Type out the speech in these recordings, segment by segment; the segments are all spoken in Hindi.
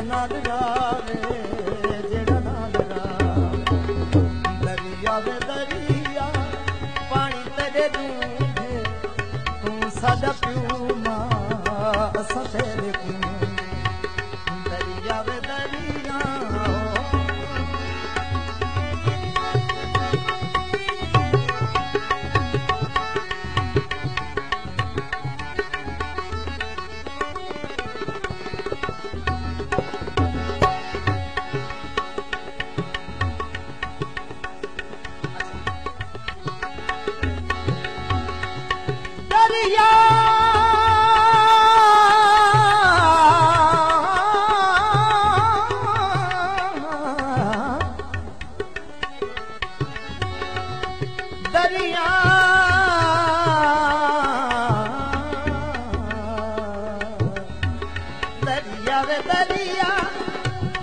नाल रावे जेड़ा नाल रावे दरिया वे दरिया पानी तेरे दूंगे तू साडा प्यू मां असां तेरे पीऊंगे दरिया वे दरिया दरिया दरिया दरिया वे दरिया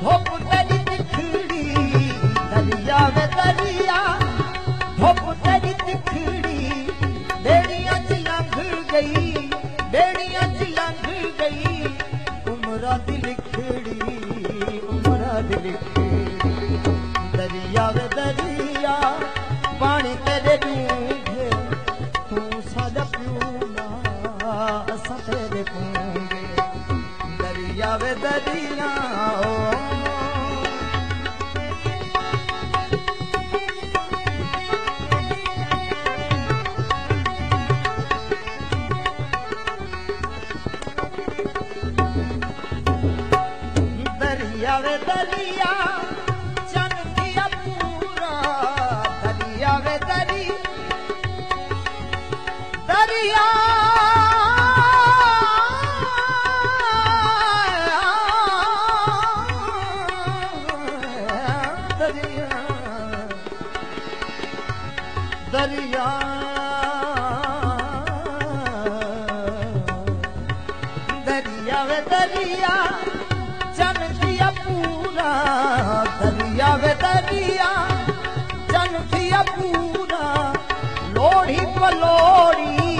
धोप तेरी तिखड़ी दरिया वे दरिया धोप तेरी तिखड़ी बेड़ियां च लंघ गई बेड़ियां च लंघ गई उमरा दी लिखड़ी उमरा दी लिखड़ी दरिया वे दरिया पानी तेरे डूंगे तू साडा प्यू मां असां तेरे पीऊंगे दरिया वे दरिया दरिया वे दरिया चन दिया पूरा दरिया वे दरिया दरिया दरिया दरिया वे दरिया चन दिया पूरा दरिया वे दरिया चन दिया पूरा लोढ़ी पलोड़ी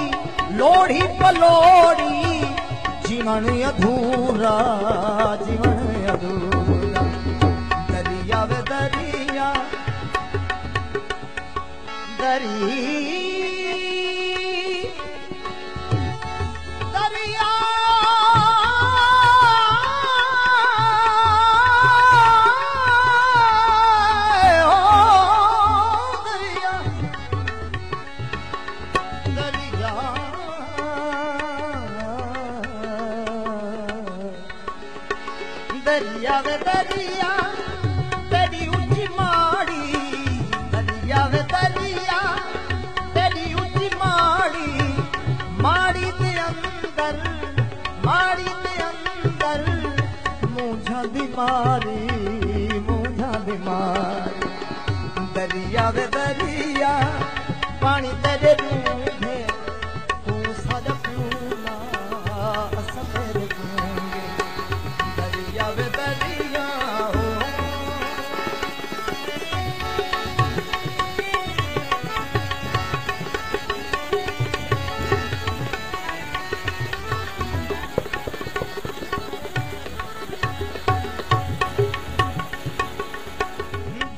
जीवन अधूरा दरिया वे दरिया दरिया दरिया वे दरिया तेरी ऊंची माड़ी दरिया वे दरिया तेरी ऊंची माड़ी दे अंदर मूंझा बीमारी दरिया वे दरिया पानी तेरे डूंगे तू साडा प्यू मां असां तेरे पीऊंगे दरिया वे दरिया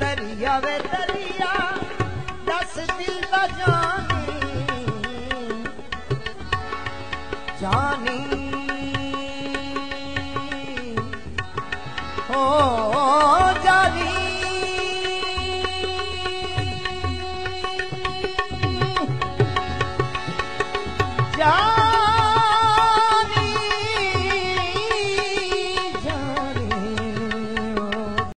दरिया वे दरिया दस दिल दा जानी हो जानी जा